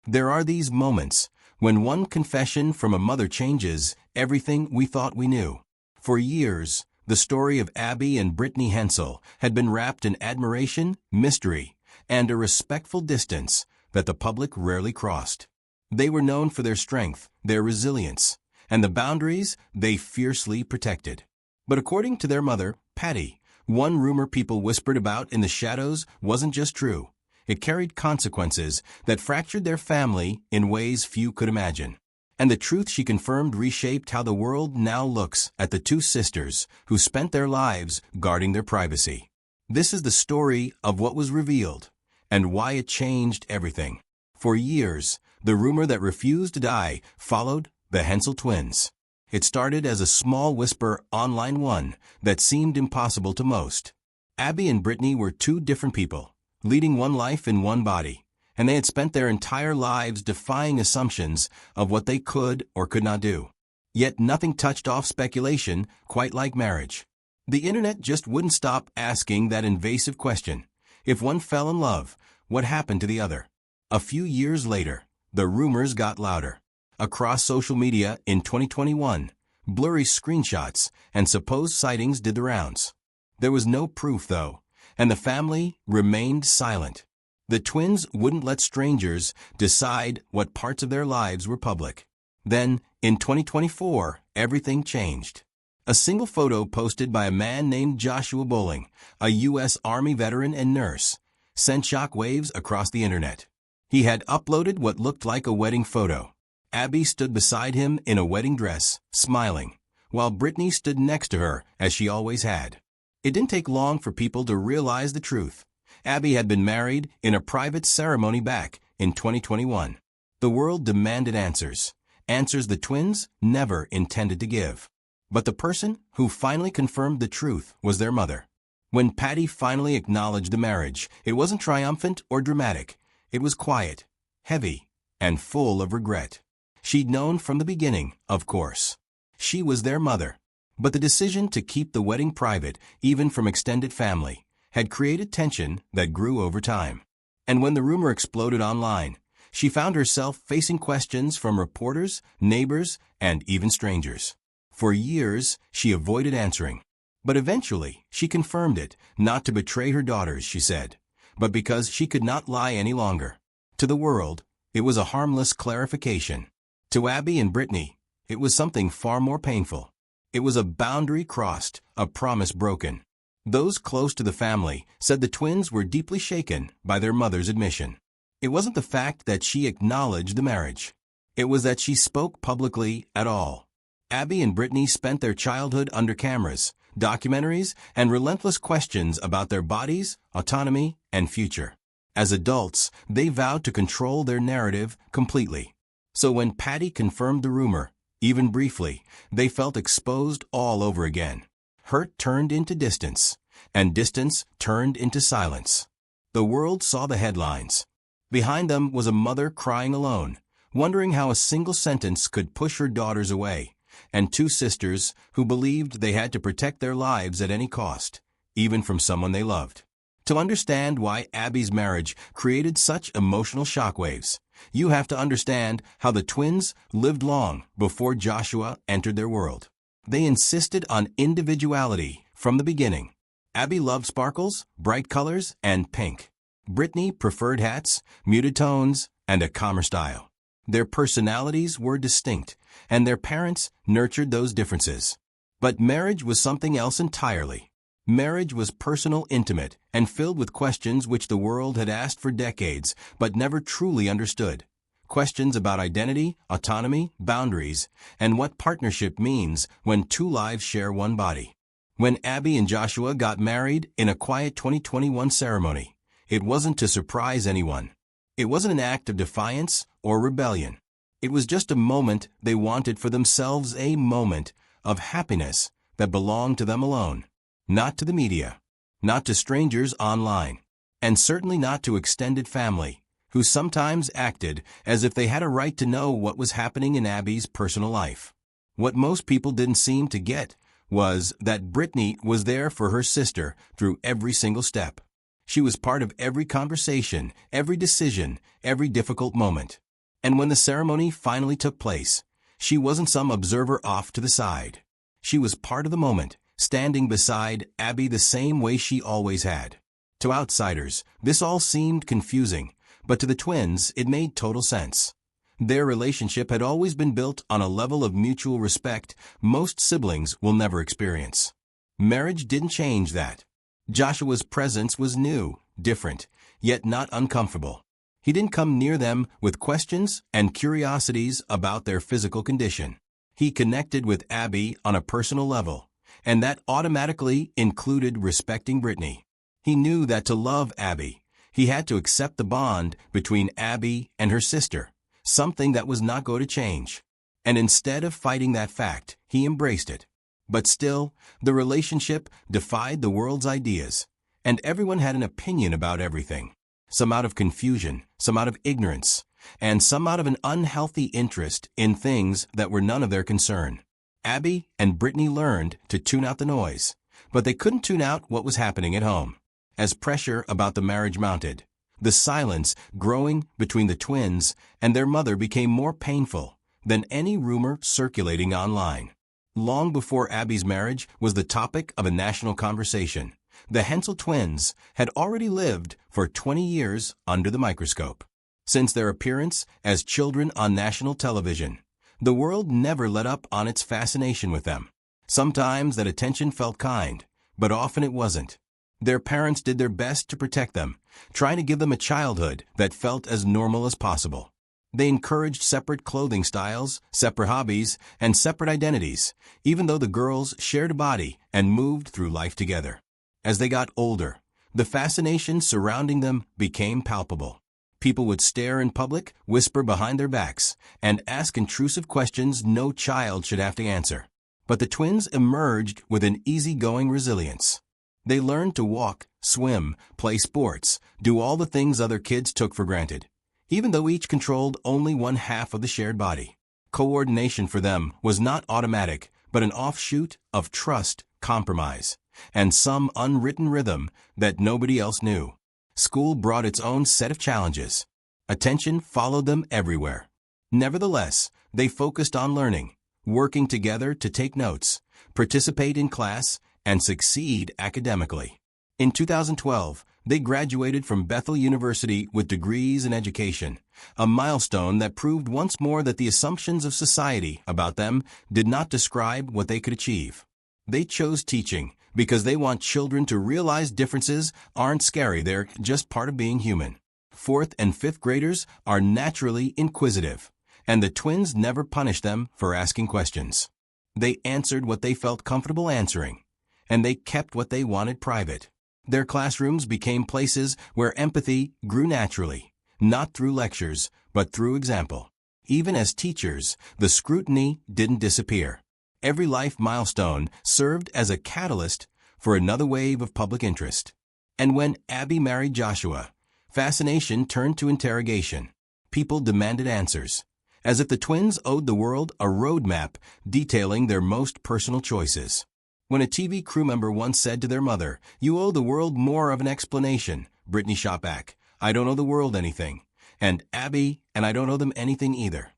There are these moments when one confession from a mother changes everything we thought we knew. For years, the story of Abby and Brittany Hensel had been wrapped in admiration, mystery, and a respectful distance that the public rarely crossed. They were known for their strength, their resilience, and the boundaries they fiercely protected. But according to their mother, Patty, one rumor people whispered about in the shadows wasn't just true. It carried consequences that fractured their family in ways few could imagine. And the truth she confirmed reshaped how the world now looks at the two sisters who spent their lives guarding their privacy. This is the story of what was revealed and why it changed everything. For years, the rumor that refused to die followed the Hensel twins. It started as a small whisper online, one that seemed impossible to most. Abby and Brittany were two different people, leading one life in one body, and they had spent their entire lives defying assumptions of what they could or could not do. Yet nothing touched off speculation quite like marriage. The internet just wouldn't stop asking that invasive question. If one fell in love, what happened to the other? A few years later, the rumors got louder. Across social media in 2021, blurry screenshots and supposed sightings did the rounds. There was no proof, though, and the family remained silent. The twins wouldn't let strangers decide what parts of their lives were public. Then, in 2024, everything changed. A single photo posted by a man named Joshua Bowling, a U.S. Army veteran and nurse, sent shockwaves across the internet. He had uploaded what looked like a wedding photo. Abby stood beside him in a wedding dress, smiling, while Brittany stood next to her as she always had. It didn't take long for people to realize the truth. Abby had been married in a private ceremony back in 2021. The world demanded answers the twins never intended to give. But the person who finally confirmed the truth was their mother. When Patty finally acknowledged the marriage, it wasn't triumphant or dramatic. It was quiet, heavy, and full of regret. She'd known from the beginning, of course. She was their mother. But the decision to keep the wedding private, even from extended family, had created tension that grew over time. And when the rumor exploded online, she found herself facing questions from reporters, neighbors, and even strangers. For years, she avoided answering. But eventually, she confirmed it, not to betray her daughters, she said, but because she could not lie any longer. To the world, it was a harmless clarification. To Abby and Brittany, it was something far more painful. It was a boundary crossed, a promise broken. Those close to the family said the twins were deeply shaken by their mother's admission. It wasn't the fact that she acknowledged the marriage. It was that she spoke publicly at all. Abby and Brittany spent their childhood under cameras, documentaries, and relentless questions about their bodies, autonomy, and future. As adults, they vowed to control their narrative completely. So when Patty confirmed the rumor, even briefly, they felt exposed all over again. Hurt turned into distance, and distance turned into silence. The world saw the headlines. Behind them was a mother crying alone, wondering how a single sentence could push her daughters away, and two sisters who believed they had to protect their lives at any cost, even from someone they loved. To understand why Abby's marriage created such emotional shockwaves, you have to understand how the twins lived long before Joshua entered their world. They insisted on individuality from the beginning. Abby loved sparkles, bright colors, and pink. Brittany preferred hats, muted tones, and a calmer style. Their personalities were distinct, and their parents nurtured those differences. But marriage was something else entirely. Marriage was personal, intimate, and filled with questions which the world had asked for decades but never truly understood. Questions about identity, autonomy, boundaries, and what partnership means when two lives share one body. When Abby and Joshua got married in a quiet 2021 ceremony, it wasn't to surprise anyone. It wasn't an act of defiance or rebellion. It was just a moment they wanted for themselves, a moment of happiness that belonged to them alone. Not to the media, not to strangers online, and certainly not to extended family, who sometimes acted as if they had a right to know what was happening in Abby's personal life. What most people didn't seem to get was that Brittany was there for her sister through every single step. She was part of every conversation, every decision, every difficult moment. And when the ceremony finally took place, she wasn't some observer off to the side. She was part of the moment, standing beside Abby the same way she always had. To outsiders, this all seemed confusing, but to the twins, it made total sense. Their relationship had always been built on a level of mutual respect most siblings will never experience. Marriage didn't change that. Joshua's presence was new, different, yet not uncomfortable. He didn't come near them with questions and curiosities about their physical condition. He connected with Abby on a personal level, and that automatically included respecting Brittany. He knew that to love Abby, he had to accept the bond between Abby and her sister, something that was not going to change. And instead of fighting that fact, he embraced it. But still, the relationship defied the world's ideas, and everyone had an opinion about everything. Some out of confusion, some out of ignorance, and some out of an unhealthy interest in things that were none of their concern. Abby and Brittany learned to tune out the noise, but they couldn't tune out what was happening at home. As pressure about the marriage mounted, the silence growing between the twins and their mother became more painful than any rumor circulating online. Long before Abby's marriage was the topic of a national conversation, the Hensel twins had already lived for 20 years under the microscope. Since their appearance as children on national television, the world never let up on its fascination with them. Sometimes that attention felt kind, but often it wasn't. Their parents did their best to protect them, trying to give them a childhood that felt as normal as possible. They encouraged separate clothing styles, separate hobbies, and separate identities, even though the girls shared a body and moved through life together. As they got older, the fascination surrounding them became palpable. People would stare in public, whisper behind their backs, and ask intrusive questions no child should have to answer. But the twins emerged with an easygoing resilience. They learned to walk, swim, play sports, do all the things other kids took for granted, even though each controlled only one half of the shared body. Coordination for them was not automatic, but an offshoot of trust, compromise, and some unwritten rhythm that nobody else knew. School brought its own set of challenges. Attention followed them everywhere. Nevertheless, they focused on learning, working together to take notes, participate in class, and succeed academically. In 2012, they graduated from Bethel University with degrees in education, a milestone that proved once more that the assumptions of society about them did not describe what they could achieve. They chose teaching because they want children to realize differences aren't scary, they're just part of being human. 4th and 5th graders are naturally inquisitive, and the twins never punished them for asking questions. They answered what they felt comfortable answering, and they kept what they wanted private. Their classrooms became places where empathy grew naturally, not through lectures, but through example. Even as teachers, the scrutiny didn't disappear. Every life milestone served as a catalyst for another wave of public interest. And when Abby married Joshua, fascination turned to interrogation. People demanded answers, as if the twins owed the world a roadmap detailing their most personal choices. When a TV crew member once said to their mother, "You owe the world more of an explanation," Brittany shot back, "I don't owe the world anything. And Abby and I don't owe them anything either."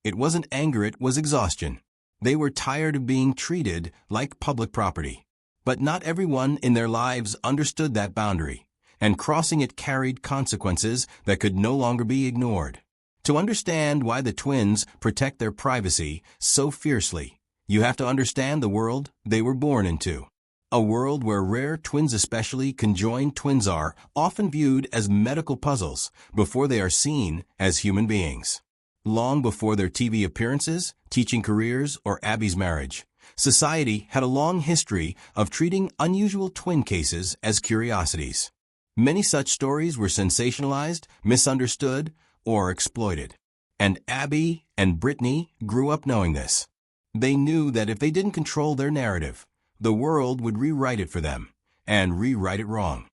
It wasn't anger, it was exhaustion. They were tired of being treated like public property. But not everyone in their lives understood that boundary, and crossing it carried consequences that could no longer be ignored. To understand why the twins protect their privacy so fiercely, you have to understand the world they were born into. A world where rare twins, especially conjoined twins, are often viewed as medical puzzles before they are seen as human beings. Long before their TV appearances, teaching careers, or Abby's marriage, society had a long history of treating unusual twin cases as curiosities. Many such stories were sensationalized, misunderstood, or exploited. And Abby and Brittany grew up knowing this. They knew that if they didn't control their narrative, the world would rewrite it for them, and rewrite it wrong.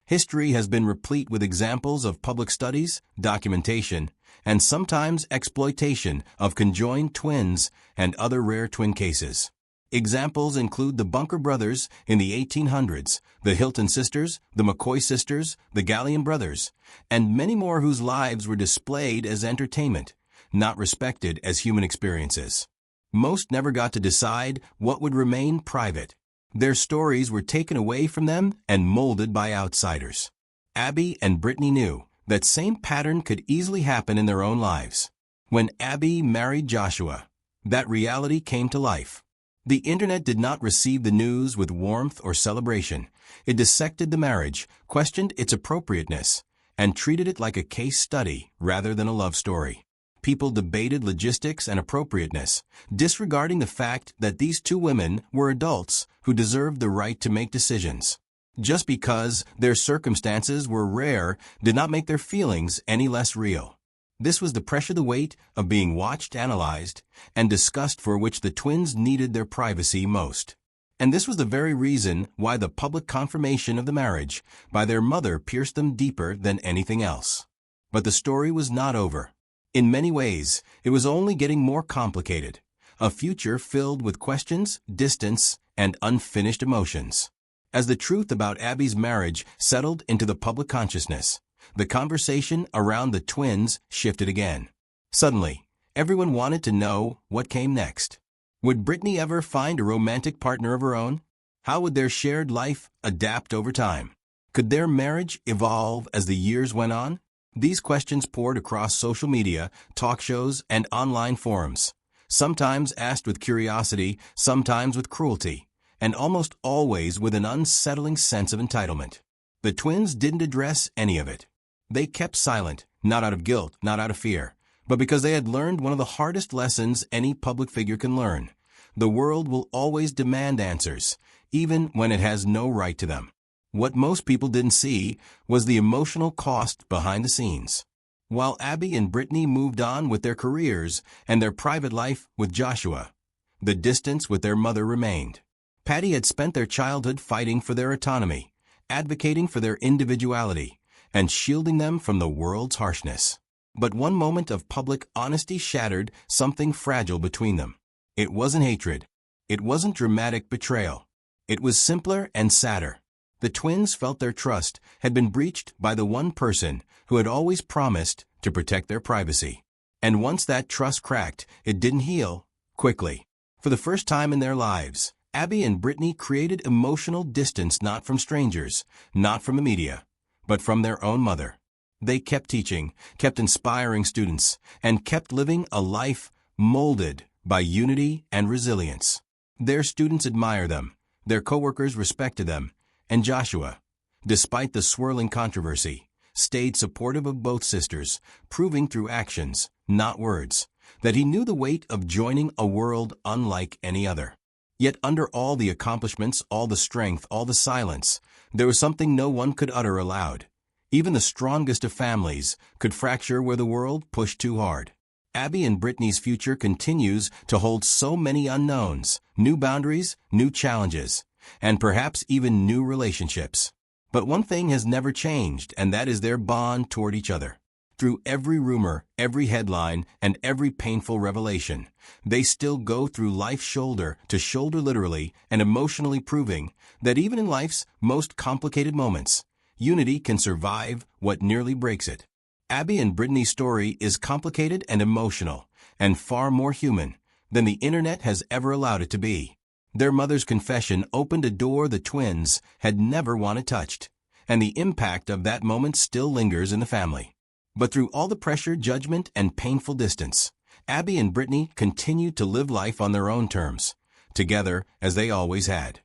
History has been replete with examples of public studies, documentation, and sometimes exploitation of conjoined twins and other rare twin cases. Examples include the Bunker brothers in the 1800s, the Hilton sisters, the McCoy sisters, the Gallion brothers, and many more whose lives were displayed as entertainment, not respected as human experiences. Most never got to decide what would remain private. Their stories were taken away from them and molded by outsiders. Abby and Brittany knew that same pattern could easily happen in their own lives. When Abby married Joshua, that reality came to life. The internet did not receive the news with warmth or celebration. It dissected the marriage, questioned its appropriateness, and treated it like a case study rather than a love story. People debated logistics and appropriateness, disregarding the fact that these two women were adults who deserved the right to make decisions. Just because their circumstances were rare did not make their feelings any less real. This was the pressure, the weight of being watched, analyzed, and discussed for which the twins needed their privacy most. And this was the very reason why the public confirmation of the marriage by their mother pierced them deeper than anything else. But the story was not over. In many ways, it was only getting more complicated, a future filled with questions, distance, and unfinished emotions. As the truth about Abby's marriage settled into the public consciousness, the conversation around the twins shifted again. Suddenly, everyone wanted to know what came next. Would Brittany ever find a romantic partner of her own? How would their shared life adapt over time? Could their marriage evolve as the years went on? These questions poured across social media, talk shows, and online forums, sometimes asked with curiosity, sometimes with cruelty, and almost always with an unsettling sense of entitlement. The twins didn't address any of it. They kept silent, not out of guilt, not out of fear, but because they had learned one of the hardest lessons any public figure can learn. The world will always demand answers, even when it has no right to them. What most people didn't see was the emotional cost behind the scenes. While Abby and Brittany moved on with their careers and their private life with Joshua, the distance with their mother remained. Patty had spent their childhood fighting for their autonomy, advocating for their individuality, and shielding them from the world's harshness. But one moment of public honesty shattered something fragile between them. It wasn't hatred. It wasn't dramatic betrayal. It was simpler and sadder. The twins felt their trust had been breached by the one person who had always promised to protect their privacy. And once that trust cracked, it didn't heal quickly. For the first time in their lives, Abby and Brittany created emotional distance not from strangers, not from the media, but from their own mother. They kept teaching, kept inspiring students, and kept living a life molded by unity and resilience. Their students admire them, their coworkers respected them, and Joshua, despite the swirling controversy, stayed supportive of both sisters, proving through actions, not words, that he knew the weight of joining a world unlike any other. Yet under all the accomplishments, all the strength, all the silence, there was something no one could utter aloud. Even the strongest of families could fracture where the world pushed too hard. Abby and Brittany's future continues to hold so many unknowns, new boundaries, new challenges, and perhaps even new relationships. But one thing has never changed, and that is their bond toward each other. Through every rumor, every headline, and every painful revelation, they still go through life shoulder to shoulder, literally and emotionally, proving that even in life's most complicated moments, unity can survive what nearly breaks it. Abby and Brittany's story is complicated and emotional, and far more human than the internet has ever allowed it to be. Their mother's confession opened a door the twins had never wanted touched, and the impact of that moment still lingers in the family. But through all the pressure, judgment, and painful distance, Abby and Brittany continued to live life on their own terms, together as they always had.